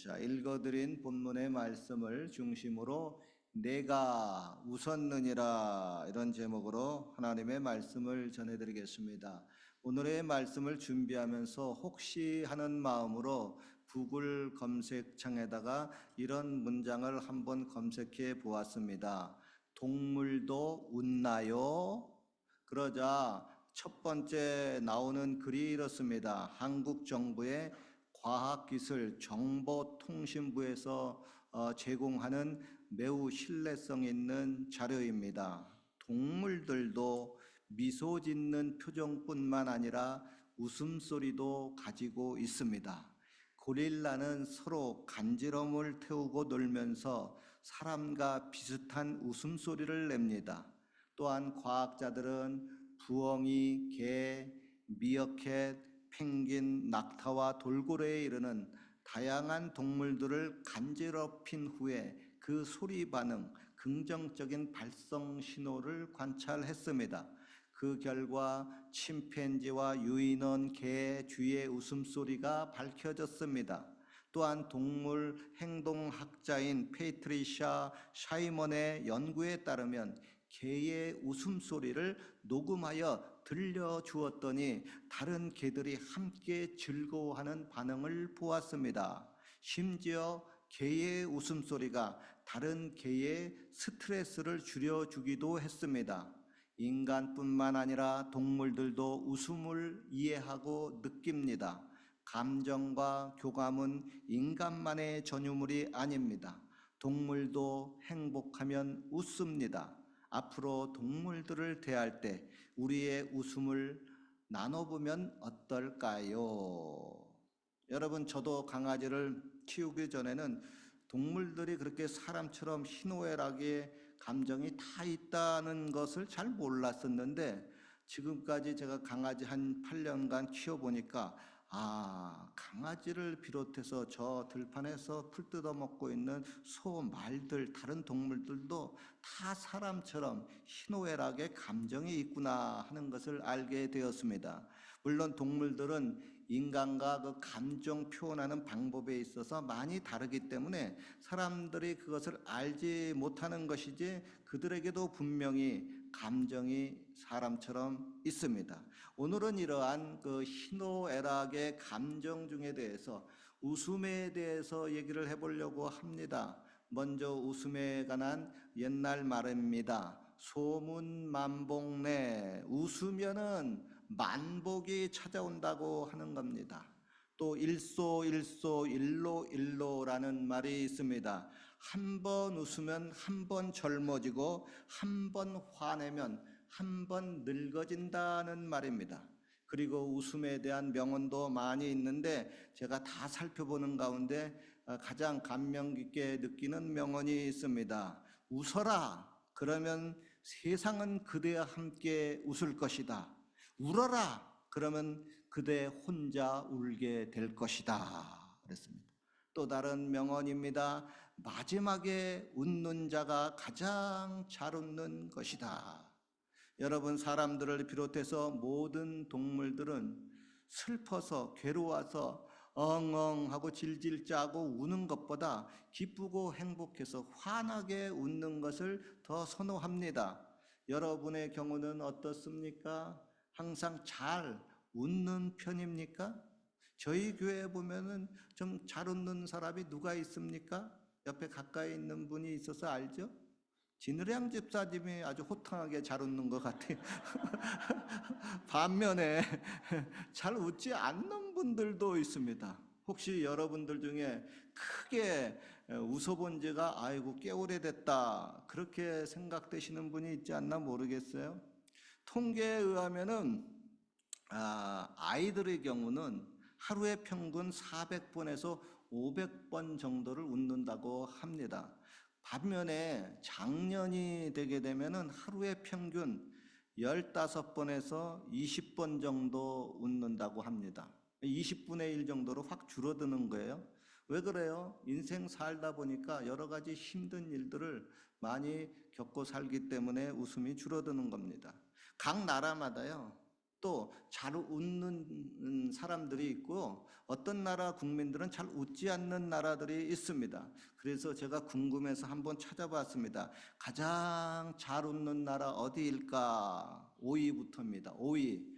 자, 읽어드린 본문의 말씀을 중심으로 내가 웃었느니라 이런 제목으로 하나님의 말씀을 전해드리겠습니다. 오늘의 말씀을 준비하면서 혹시 하는 마음으로 구글 검색창에다가 이런 문장을 한번 검색해 보았습니다. 동물도 웃나요? 그러자 첫 번째 나오는 글이 이렇습니다. 한국 정부의 과학기술정보통신부에서 제공하는 매우 신뢰성 있는 자료입니다. 동물들도 미소 짓는 표정뿐만 아니라 웃음소리도 가지고 있습니다. 고릴라는 서로 간지럼을 태우고 놀면서 사람과 비슷한 웃음소리를 냅니다. 또한 과학자들은 부엉이, 개, 미어캣, 펭귄, 낙타와 돌고래에 이르는 다양한 동물들을 간지럽힌 후에 그 소리 반응, 긍정적인 발성 신호를 관찰했습니다. 그 결과 침팬지와 유인원 개의 주위의 웃음소리가 밝혀졌습니다. 또한 동물 행동학자인 페이트리샤 샤이먼의 연구에 따르면 개의 웃음소리를 녹음하여 들려주었더니 다른 개들이 함께 즐거워하는 반응을 보았습니다. 심지어 개의 웃음소리가 다른 개의 스트레스를 줄여주기도 했습니다. 인간뿐만 아니라 동물들도 웃음을 이해하고 느낍니다. 감정과 교감은 인간만의 전유물이 아닙니다. 동물도 행복하면 웃습니다. 앞으로 동물들을 대할 때 우리의 웃음을 나눠보면 어떨까요? 여러분, 저도 강아지를 키우기 전에는 동물들이 그렇게 사람처럼 희노애락의 감정이 다 있다는 것을 잘 몰랐었는데 지금까지 제가 강아지 한 8년간 키워보니까 강아지를 비롯해서 저 들판에서 풀 뜯어먹고 있는 소, 말들, 다른 동물들도 다 사람처럼 희노애락의 감정이 있구나 하는 것을 알게 되었습니다. 물론 동물들은 인간과 그 감정 표현하는 방법에 있어서 많이 다르기 때문에 사람들이 그것을 알지 못하는 것이지 그들에게도 분명히 감정이 사람처럼 있습니다. 오늘은 이러한 그 희노애락의 감정 중에 대해서 웃음에 대해서 얘기를 해보려고 합니다. 먼저 웃음에 관한 옛날 말입니다. 소문만복내, 웃으면은 만복이 찾아온다고 하는 겁니다. 또 일소일소일로일로라는 말이 있습니다. 한 번 웃으면 한 번 젊어지고 한 번 화내면 한 번 늙어진다는 말입니다. 그리고 웃음에 대한 명언도 많이 있는데 제가 다 살펴보는 가운데 가장 감명 깊게 느끼는 명언이 있습니다. 웃어라. 그러면 세상은 그대와 함께 웃을 것이다. 울어라. 그러면 그대 혼자 울게 될 것이다. 그랬습니다. 또 다른 명언입니다. 마지막에 웃는 자가 가장 잘 웃는 것이다. 여러분, 사람들을 비롯해서 모든 동물들은 슬퍼서 괴로워서 엉엉하고 질질 짜고 우는 것보다 기쁘고 행복해서 환하게 웃는 것을 더 선호합니다. 여러분의 경우는 어떻습니까? 항상 잘 웃는 편입니까? 저희 교회에 보면은 좀 잘 웃는 사람이 누가 있습니까? 옆에 가까이 있는 분이 있어서 알죠? 진으량 집사님이 아주 호탕하게 잘 웃는 것 같아요. 반면에 잘 웃지 않는 분들도 있습니다. 혹시 여러분들 중에 크게 웃어본 지가 아이고 꽤 오래됐다 그렇게 생각되시는 분이 있지 않나 모르겠어요. 통계에 의하면은 아이들의 경우는 하루에 평균 400번에서 500번 정도를 웃는다고 합니다. 반면에 장년이 되게 되면은 하루에 평균 15번에서 20번 정도 웃는다고 합니다. 20분의 1 정도로 확 줄어드는 거예요. 왜 그래요? 인생 살다 보니까 여러 가지 힘든 일들을 많이 겪고 살기 때문에 웃음이 줄어드는 겁니다. 각 나라마다요, 또 잘 웃는 사람들이 있고 어떤 나라 국민들은 잘 웃지 않는 나라들이 있습니다. 그래서 제가 궁금해서 한번 찾아봤습니다. 가장 잘 웃는 나라 어디일까? 5위부터입니다. 5위.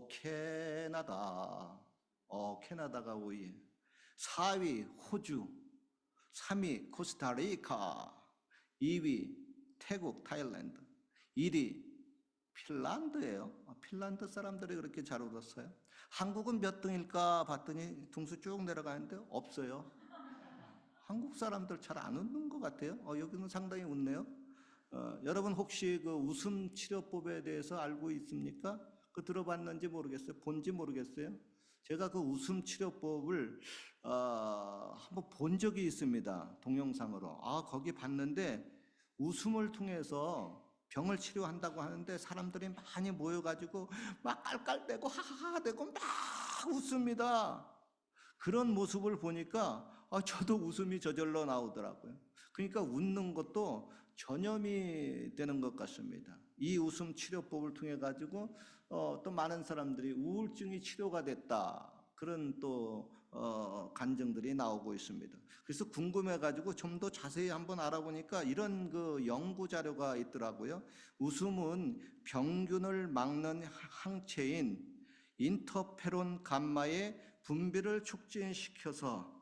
캐나다. 캐나다가 5위. 4위 호주. 3위 코스타리카. 2위 태국, 타일랜드. 1위 핀란드예요. 핀란드 사람들이 그렇게 잘 울었어요. 한국은 몇 등일까 봤더니 등수 쭉 내려가는데 없어요. 한국 사람들 잘 안 웃는 것 같아요. 여기는 상당히 웃네요. 여러분 혹시 그 웃음 치료법에 대해서 알고 있습니까? 그 들어봤는지 모르겠어요. 본지 모르겠어요. 제가 그 웃음 치료법을 한번 본 적이 있습니다. 동영상으로. 거기 봤는데 웃음을 통해서 병을 치료한다고 하는데 사람들이 많이 모여가지고 막 깔깔대고 하하하 대고 막 웃습니다. 그런 모습을 보니까 저도 웃음이 저절로 나오더라고요. 그러니까 웃는 것도 전염이 되는 것 같습니다. 이 웃음 치료법을 통해 가지고 또 많은 사람들이 우울증이 치료가 됐다. 그런 또 간증들이 나오고 있습니다. 그래서 궁금해 가지고 좀 더 자세히 한번 알아보니까 이런 그 연구 자료가 있더라고요. 웃음은 병균을 막는 항체인 인터페론 감마의 분비를 촉진시켜서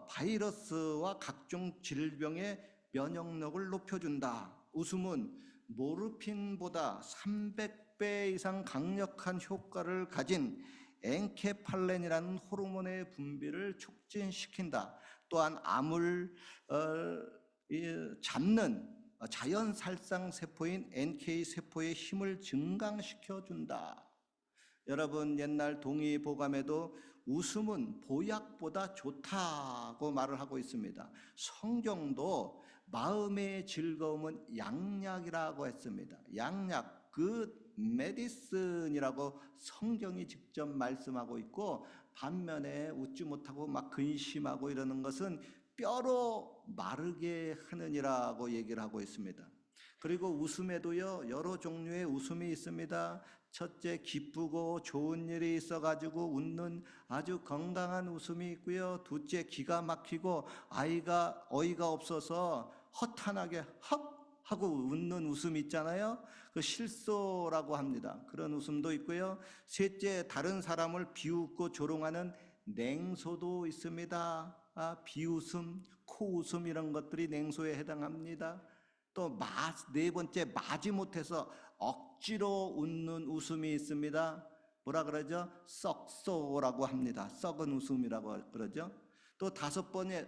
바이러스와 각종 질병의 면역력을 높여준다. 웃음은 모르핀보다 300배 이상 강력한 효과를 가진 엔케팔렌이라는 호르몬의 분비를 촉진시킨다. 또한 암을 잡는 자연살상 세포인 NK 세포의 힘을 증강시켜준다. 여러분 옛날 동의보감에도 웃음은 보약보다 좋다고 말을 하고 있습니다. 성경도 마음의 즐거움은 양약이라고 했습니다. 양약, good medicine이라고 성경이 직접 말씀하고 있고, 반면에 웃지 못하고 막 근심하고 이러는 것은 뼈로 마르게 하느니라고 얘기를 하고 있습니다. 그리고 웃음에도요 여러 종류의 웃음이 있습니다. 첫째, 기쁘고 좋은 일이 있어가지고 웃는 아주 건강한 웃음이 있고요. 둘째, 기가 막히고 어이가 없어서 허탄하게 헉 하고 웃는 웃음이 있잖아요. 그 실소라고 합니다. 그런 웃음도 있고요. 셋째, 다른 사람을 비웃고 조롱하는 냉소도 있습니다. 비웃음, 코웃음 이런 것들이 냉소에 해당합니다. 또 네 번째, 마지못해서 억지로 웃는 웃음이 있습니다. 뭐라 그러죠? 썩소라고 합니다. 썩은 웃음이라고 그러죠. 또 다섯 번째,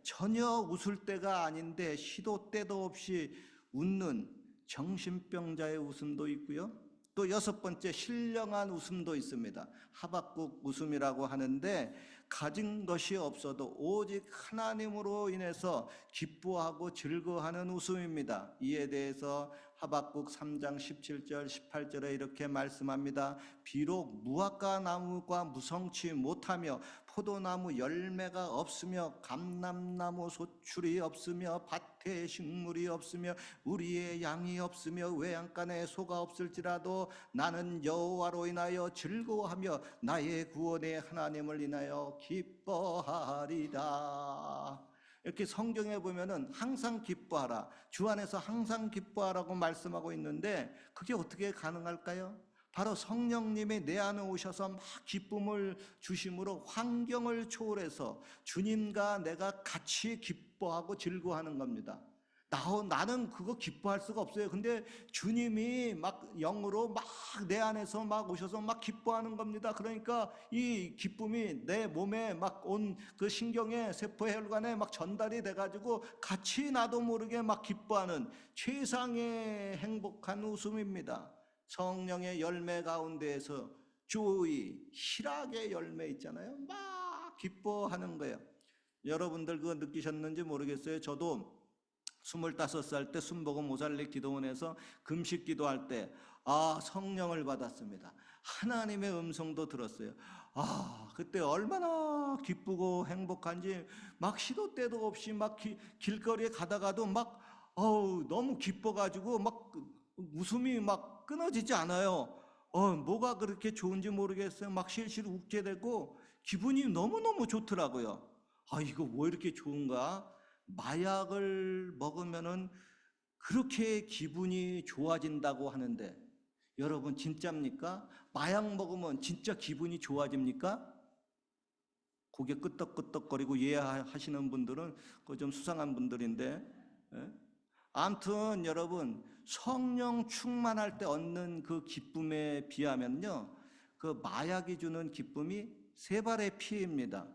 전혀 웃을 때가 아닌데 시도 때도 없이 웃는 정신병자의 웃음도 있고요. 또 여섯 번째, 신령한 웃음도 있습니다. 하박국 웃음이라고 하는데 가진 것이 없어도 오직 하나님으로 인해서 기뻐하고 즐거워하는 웃음입니다. 이에 대해서 하박국 3장 17절 18절에 이렇게 말씀합니다. 비록 무화과 나무가 무성치 못하며 포도나무 열매가 없으며 감람나무 소출이 없으며 밭에 식물이 없으며 우리의 양이 없으며 외양간에 소가 없을지라도 나는 여호와로 인하여 즐거워하며 나의 구원의 하나님을 인하여 기뻐하리다. 이렇게 성경에 보면은 항상 기뻐하라, 주 안에서 항상 기뻐하라고 말씀하고 있는데 그게 어떻게 가능할까요? 바로 성령님이 내 안에 오셔서 막 기쁨을 주심으로 환경을 초월해서 주님과 내가 같이 기뻐하고 즐거워하는 겁니다. 나는 그거 기뻐할 수가 없어요. 근데 주님이 막 영으로 막 내 안에서 막 오셔서 막 기뻐하는 겁니다. 그러니까 이 기쁨이 내 몸에 막 온 그 신경에 세포 혈관에 막 전달이 돼가지고 같이 나도 모르게 막 기뻐하는 최상의 행복한 웃음입니다. 성령의 열매 가운데에서 조의, 희락의 열매 있잖아요. 막 기뻐하는 거예요. 여러분들 그거 느끼셨는지 모르겠어요. 저도 25살 때 순복음 오살리 기도원에서 금식 기도할 때 성령을 받았습니다. 하나님의 음성도 들었어요. 그때 얼마나 기쁘고 행복한지 막 시도 때도 없이 막 길거리에 가다가도 막 너무 기뻐가지고 막 웃음이 막 끊어지지 않아요. 뭐가 그렇게 좋은지 모르겠어요. 막 실실 웃게 되고 기분이 너무너무 좋더라고요. 이거 뭐 이렇게 좋은가? 마약을 먹으면은 그렇게 기분이 좋아진다고 하는데 여러분 진짜입니까? 마약 먹으면 진짜 기분이 좋아집니까? 고개 끄덕끄덕거리고 이해하시는 분들은 그 좀 수상한 분들인데, 예? 아무튼 여러분 성령 충만할 때 얻는 그 기쁨에 비하면요, 그 마약이 주는 기쁨이 세 발의 피입니다.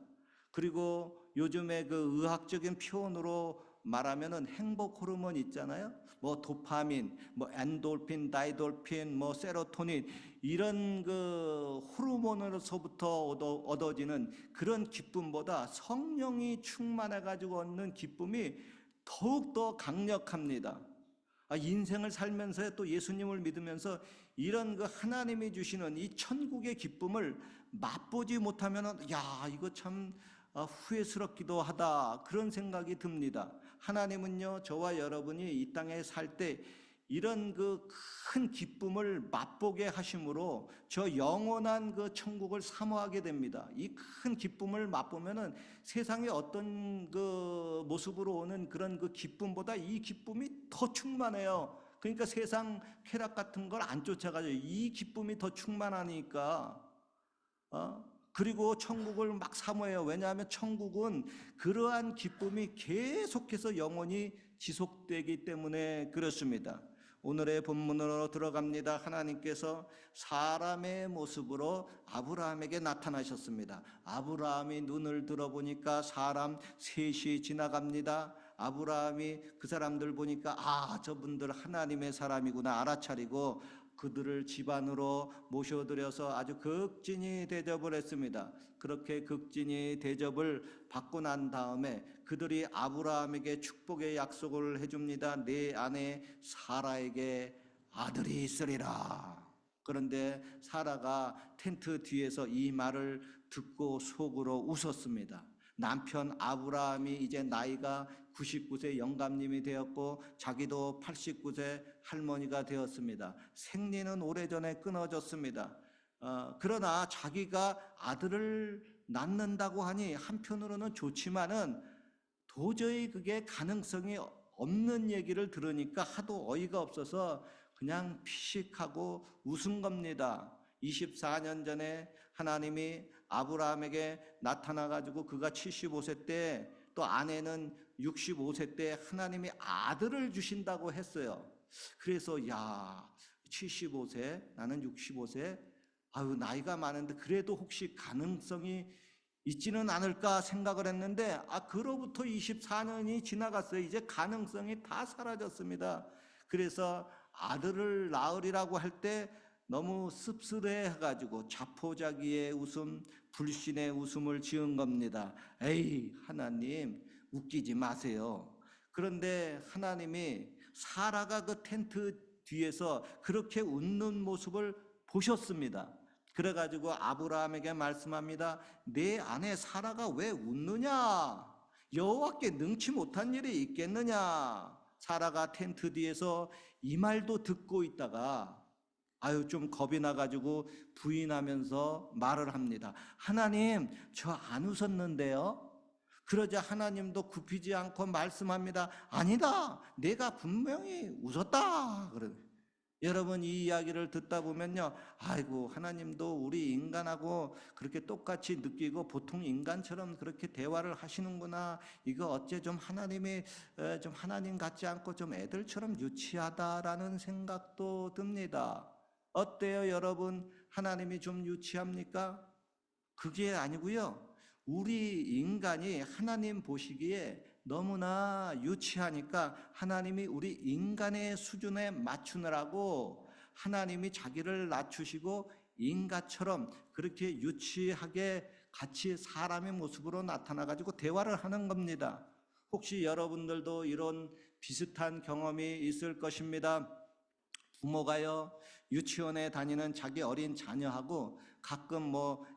그리고 요즘에 그 의학적인 표현으로 말하면은 행복 호르몬 있잖아요. 뭐 도파민, 뭐 엔돌핀, 다이돌핀, 뭐 세로토닌 이런 그 호르몬으로서부터 얻어지는 그런 기쁨보다 성령이 충만해 가지고 얻는 기쁨이 더욱더 강력합니다. 인생을 살면서 또 예수님을 믿으면서 이런 그 하나님이 주시는 이 천국의 기쁨을 맛보지 못하면 야 이거 참 후회스럽기도 하다 그런 생각이 듭니다. 하나님은요 저와 여러분이 이 땅에 살 때 이런 그 큰 기쁨을 맛보게 하심으로 저 영원한 그 천국을 사모하게 됩니다. 이 큰 기쁨을 맛보면은 세상에 어떤 그 모습으로 오는 그런 그 기쁨보다 이 기쁨이 더 충만해요. 그러니까 세상 쾌락 같은 걸 안 쫓아가죠. 이 기쁨이 더 충만하니까. 그리고 천국을 막 사모해요. 왜냐하면 천국은 그러한 기쁨이 계속해서 영원히 지속되기 때문에 그렇습니다. 오늘의 본문으로 들어갑니다. 하나님께서 사람의 모습으로 아브라함에게 나타나셨습니다. 아브라함이 눈을 들어보니까 사람 셋이 지나갑니다. 아브라함이 그 사람들 보니까 저분들 하나님의 사람이구나 알아차리고 그들을 집안으로 모셔들여서 아주 극진히 대접을 했습니다. 그렇게 극진히 대접을 받고 난 다음에 그들이 아브라함에게 축복의 약속을 해줍니다. 내 아내 사라에게 아들이 있으리라. 그런데 사라가 텐트 뒤에서 이 말을 듣고 속으로 웃었습니다. 남편 아브라함이 이제 나이가 99세 영감님이 되었고 자기도 89세 할머니가 되었습니다. 생리는 오래전에 끊어졌습니다. 그러나 자기가 아들을 낳는다고 하니 한편으로는 좋지만은 도저히 그게 가능성이 없는 얘기를 들으니까 하도 어이가 없어서 그냥 피식하고 웃은 겁니다. 24년 전에 하나님이 아브라함에게 나타나 가지고 그가 75세 때 또 아내는 65세 때 하나님이 아들을 주신다고 했어요. 그래서 75세 나는 65세 나이가 많은데 그래도 혹시 가능성이 있지는 않을까 생각을 했는데 그로부터 24년이 지나갔어요. 이제 가능성이 다 사라졌습니다. 그래서 아들을 낳으리라고 할 때 너무 씁쓸해가지고 자포자기의 웃음, 불신의 웃음을 지은 겁니다. 에이 하나님 웃기지 마세요. 그런데 하나님이 사라가 그 텐트 뒤에서 그렇게 웃는 모습을 보셨습니다. 그래가지고 아브라함에게 말씀합니다. 내 아내 사라가 왜 웃느냐? 여호와께 능치 못한 일이 있겠느냐? 사라가 텐트 뒤에서 이 말도 듣고 있다가 좀 겁이 나가지고 부인하면서 말을 합니다. 하나님, 저 안 웃었는데요? 그러자 하나님도 굽히지 않고 말씀합니다. 아니다, 내가 분명히 웃었다. 여러분 이 이야기를 듣다 보면요, 아이고 하나님도 우리 인간하고 그렇게 똑같이 느끼고 보통 인간처럼 그렇게 대화를 하시는구나. 이거 어째 좀 하나님이 좀 하나님 같지 않고 좀 애들처럼 유치하다라는 생각도 듭니다. 어때요 여러분? 하나님이 좀 유치합니까? 그게 아니고요, 우리 인간이 하나님 보시기에 너무나 유치하니까 하나님이 우리 인간의 수준에 맞추느라고 하나님이 자기를 낮추시고 인간처럼 그렇게 유치하게 같이 사람의 모습으로 나타나 가지고 대화를 하는 겁니다. 혹시 여러분들도 이런 비슷한 경험이 있을 것입니다. 부모가요, 유치원에 다니는 자기 어린 자녀하고 가끔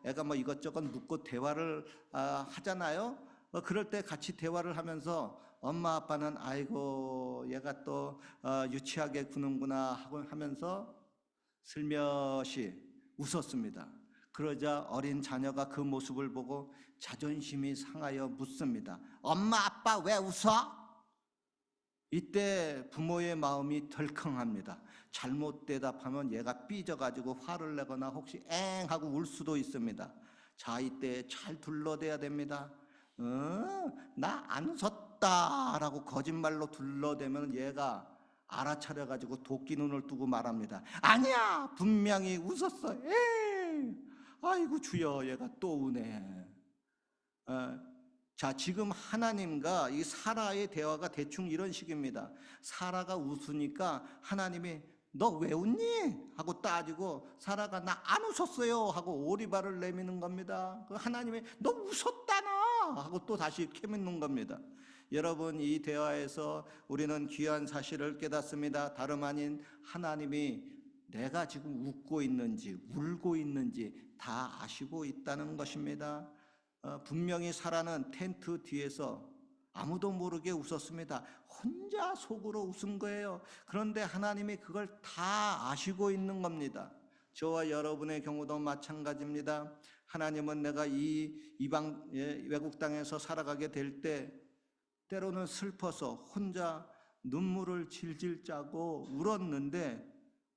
애가 이것저것 묻고 대화를 하잖아요. 그럴 때 같이 대화를 하면서 엄마 아빠는 아이고 얘가 또 유치하게 구는구나 하고 하면서 슬며시 웃었습니다. 그러자 어린 자녀가 그 모습을 보고 자존심이 상하여 묻습니다. 엄마, 아빠 왜 웃어? 이때 부모의 마음이 덜컹합니다. 잘못 대답하면 얘가 삐져가지고 화를 내거나 혹시 엥 하고 울 수도 있습니다. 자, 이때 잘 둘러대야 됩니다. 나 안 웃었다 라고 거짓말로 둘러대면 얘가 알아차려가지고 도끼 눈을 뜨고 말합니다. 아니야, 분명히 웃었어. 에이, 아이고 주여, 얘가 또 우네. 자, 지금 하나님과 이 사라의 대화가 대충 이런 식입니다. 사라가 웃으니까 하나님이 너 왜 웃니? 하고 따지고 사라가 나 안 웃었어요 하고 오리발을 내미는 겁니다. 하나님이 너 웃었다나 하고 또 다시 캐묻는 겁니다. 여러분, 이 대화에서 우리는 귀한 사실을 깨닫습니다. 다름 아닌 하나님이 내가 지금 웃고 있는지 울고 있는지 다 아시고 있다는 것입니다. 분명히 사라는 텐트 뒤에서 아무도 모르게 웃었습니다. 혼자 속으로 웃은 거예요. 그런데 하나님이 그걸 다 아시고 있는 겁니다. 저와 여러분의 경우도 마찬가지입니다. 하나님은 내가 이 이방 외국 땅에서 살아가게 될 때 때로는 슬퍼서 혼자 눈물을 질질 짜고 울었는데,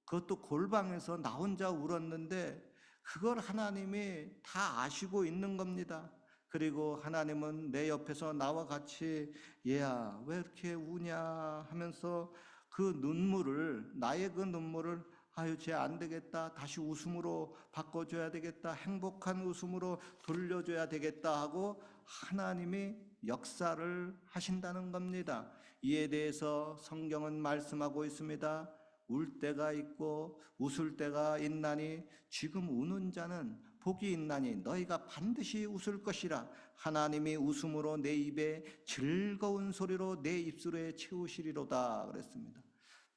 그것도 골방에서 나 혼자 울었는데 그걸 하나님이 다 아시고 있는 겁니다. 그리고 하나님은 내 옆에서 나와 같이 얘야 왜 이렇게 우냐 하면서 그 눈물을, 나의 그 눈물을 아유 쟤 안 되겠다, 다시 웃음으로 바꿔줘야 되겠다, 행복한 웃음으로 돌려줘야 되겠다 하고 하나님이 역사를 하신다는 겁니다. 이에 대해서 성경은 말씀하고 있습니다. 울 때가 있고 웃을 때가 있나니 지금 우는 자는 복이 있나니 너희가 반드시 웃을 것이라. 하나님이 웃음으로 내 입에 즐거운 소리로 내 입술에 채우시리로다 그랬습니다.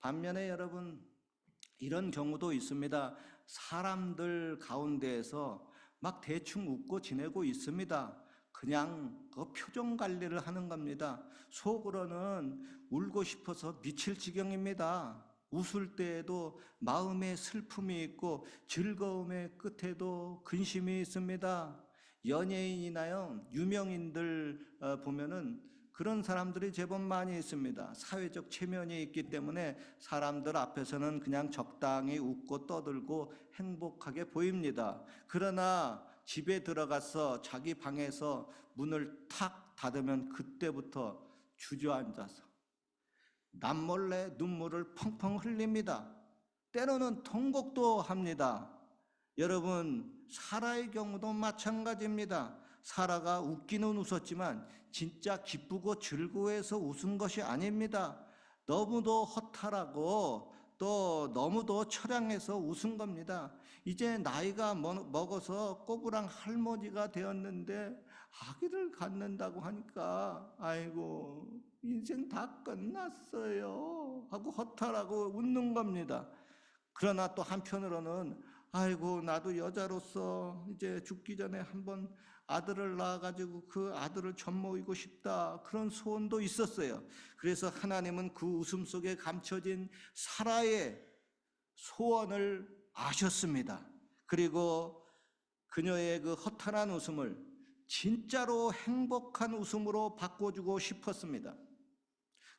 반면에 여러분, 이런 경우도 있습니다. 사람들 가운데에서 막 대충 웃고 지내고 있습니다. 그냥 그 표정 관리를 하는 겁니다. 속으로는 울고 싶어서 미칠 지경입니다. 웃을 때에도 마음에 슬픔이 있고 즐거움의 끝에도 근심이 있습니다. 연예인이나요, 유명인들 보면은 그런 사람들이 제법 많이 있습니다. 사회적 체면이 있기 때문에 사람들 앞에서는 그냥 적당히 웃고 떠들고 행복하게 보입니다. 그러나 집에 들어가서 자기 방에서 문을 탁 닫으면 그때부터 주저앉아서 남몰래 눈물을 펑펑 흘립니다. 때로는 통곡도 합니다. 여러분, 사라의 경우도 마찬가지입니다. 사라가 웃기는 웃었지만 진짜 기쁘고 즐거워해서 웃은 것이 아닙니다. 너무도 허탈하고 또 너무도 처량해서 웃은 겁니다. 이제 나이가 먹어서 꼬부랑 할머니가 되었는데 아기를 갖는다고 하니까 아이고 인생 다 끝났어요 하고 허탈하고 웃는 겁니다. 그러나 또 한편으로는 아이고 나도 여자로서 이제 죽기 전에 한번 아들을 낳아가지고 그 아들을 젖먹이고 싶다, 그런 소원도 있었어요. 그래서 하나님은 그 웃음 속에 감춰진 사라의 소원을 아셨습니다. 그리고 그녀의 그 허탈한 웃음을 진짜로 행복한 웃음으로 바꿔주고 싶었습니다.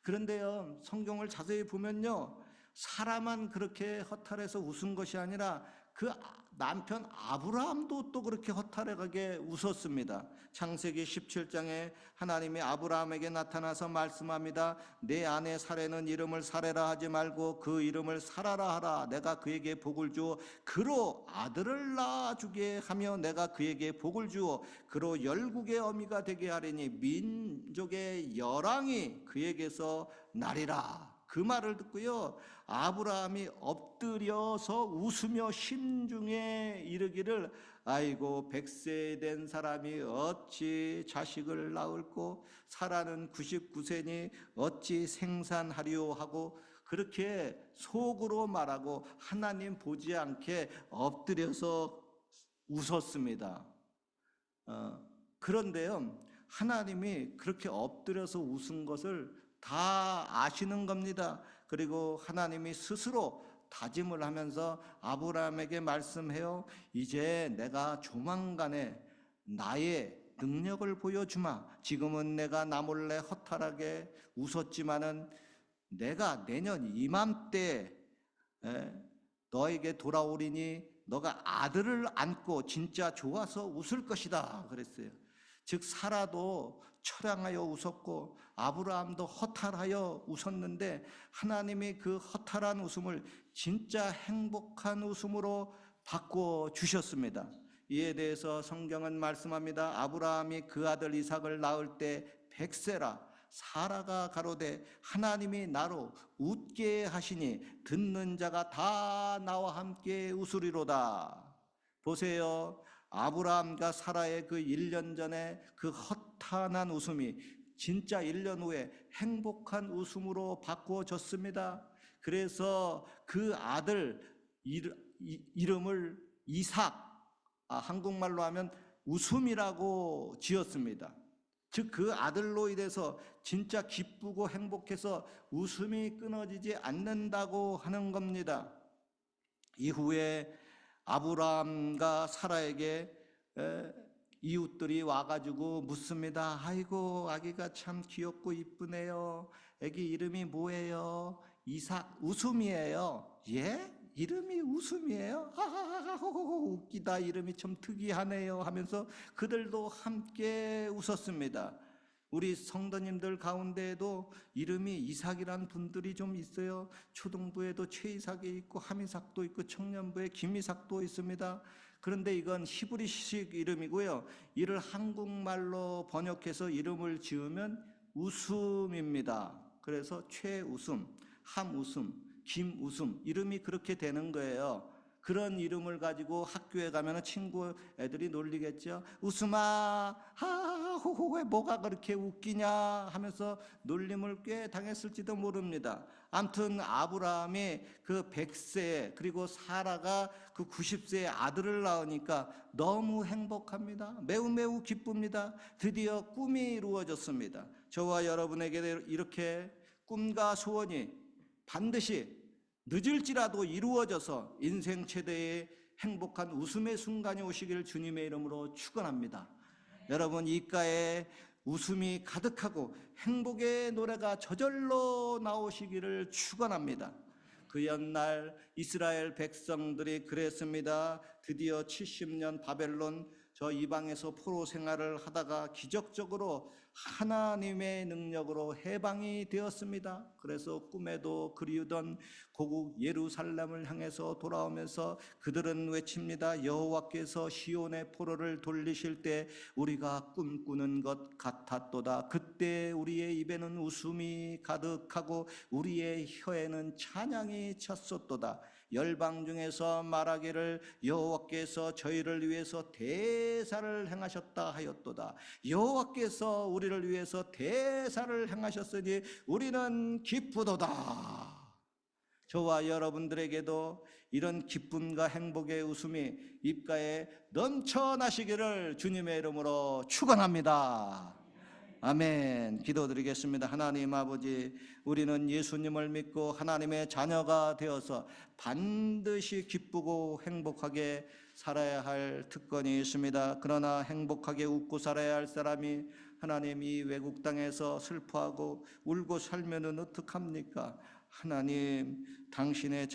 그런데요, 성경을 자세히 보면요, 사라만 그렇게 허탈해서 웃은 것이 아니라 그 남편 아브라함도 또 그렇게 허탈하게 웃었습니다. 창세기 17장에 하나님이 아브라함에게 나타나서 말씀합니다. 내 아내 사레는 이름을 사레라 하지 말고 그 이름을 사라라 하라. 내가 그에게 복을 주어 그로 아들을 낳아주게 하며 내가 그에게 복을 주어 그로 열국의 어미가 되게 하리니 민족의 열왕이 그에게서 나리라. 그 말을 듣고요, 아브라함이 엎드려서 웃으며 심중에 이르기를 아이고 100세 된 사람이 어찌 자식을 낳을꼬, 사라는 99세니 어찌 생산하리오 하고 그렇게 속으로 말하고 하나님 보지 않게 엎드려서 웃었습니다. 그런데요, 하나님이 그렇게 엎드려서 웃은 것을 다 아시는 겁니다. 그리고 하나님이 스스로 다짐을 하면서 아브라함에게 말씀해요. 이제 내가 조만간에 나의 능력을 보여주마. 지금은 내가 나 몰래 허탈하게 웃었지만은 내가 내년 이맘때 너에게 돌아오리니 너가 아들을 안고 진짜 좋아서 웃을 것이다 그랬어요. 즉 사라도 처량하여 웃었고 아브라함도 허탈하여 웃었는데 하나님이 그 허탈한 웃음을 진짜 행복한 웃음으로 바꿔 주셨습니다. 이에 대해서 성경은 말씀합니다. 아브라함이 그 아들 이삭을 낳을 때 100세라 사라가 가로되 하나님이 나로 웃게 하시니 듣는 자가 다 나와 함께 웃으리로다. 보세요. 아브라함과 사라의 그 1년 전에 그 허탄한 웃음이 진짜 1년 후에 행복한 웃음으로 바꾸어졌습니다. 그래서 그 아들 이름을 이삭, 한국말로 하면 웃음이라고 지었습니다. 즉 그 아들로 인해서 진짜 기쁘고 행복해서 웃음이 끊어지지 않는다고 하는 겁니다. 이후에 아브라함과 사라에게 이웃들이 와가지고 묻습니다. 아이고 아기가 참 귀엽고 이쁘네요. 아기 이름이 뭐예요? 이삭. 웃음이에요. 예? 이름이 웃음이에요? 하하하하호호 웃기다. 이름이 좀 특이하네요 하면서 그들도 함께 웃었습니다. 우리 성도님들 가운데에도 이름이 이삭이란 분들이 좀 있어요. 초등부에도 최이삭이 있고 함이삭도 있고 청년부에 김이삭도 있습니다. 그런데 이건 히브리식 이름이고요. 이를 한국말로 번역해서 이름을 지으면 웃음입니다. 그래서 최웃음, 함웃음, 김웃음 이름이 그렇게 되는 거예요. 그런 이름을 가지고 학교에 가면 친구 애들이 놀리겠죠. 웃음아 하호호에 뭐가 그렇게 웃기냐 하면서 놀림을 꽤 당했을지도 모릅니다. 아무튼 아브라함이 그 100세 그리고 사라가 그 90세의 아들을 낳으니까 너무 행복합니다. 매우 매우 기쁩니다. 드디어 꿈이 이루어졌습니다. 저와 여러분에게 이렇게 꿈과 소원이 반드시 늦을지라도 이루어져서 인생 최대의 행복한 웃음의 순간이 오시기를 주님의 이름으로 축원합니다. 여러분 입가에 웃음이 가득하고 행복의 노래가 저절로 나오시기를 축원합니다. 그 옛날 이스라엘 백성들이 그랬습니다. 드디어 70년 바벨론 저 이방에서 포로 생활을 하다가 기적적으로 하나님의 능력으로 해방이 되었습니다. 그래서 꿈에도 그리우던 고국 예루살렘을 향해서 돌아오면서 그들은 외칩니다. 여호와께서 시온의 포로를 돌리실 때 우리가 꿈꾸는 것 같았도다. 그때 우리의 입에는 웃음이 가득하고 우리의 혀에는 찬양이 찼었도다. 열방 중에서 말하기를 여호와께서 저희를 위해서 대사를 행하셨다 하였도다. 여호와께서 우리를 위해서 대사를 행하셨으니 우리는 기쁘도다. 저와 여러분들에게도 이런 기쁨과 행복의 웃음이 입가에 넘쳐나시기를 주님의 이름으로 축원합니다. 아멘. 기도드리겠습니다. 하나님 아버지, 우리는 예수님을 믿고 하나님의 자녀가 되어서 반드시 기쁘고 행복하게 살아야 할 특권이 있습니다. 그러나 행복하게 웃고 살아야 할 사람이 하나님 이 외국 땅에서 슬퍼하고 울고 살면은 어떡합니까? 하나님, 당신의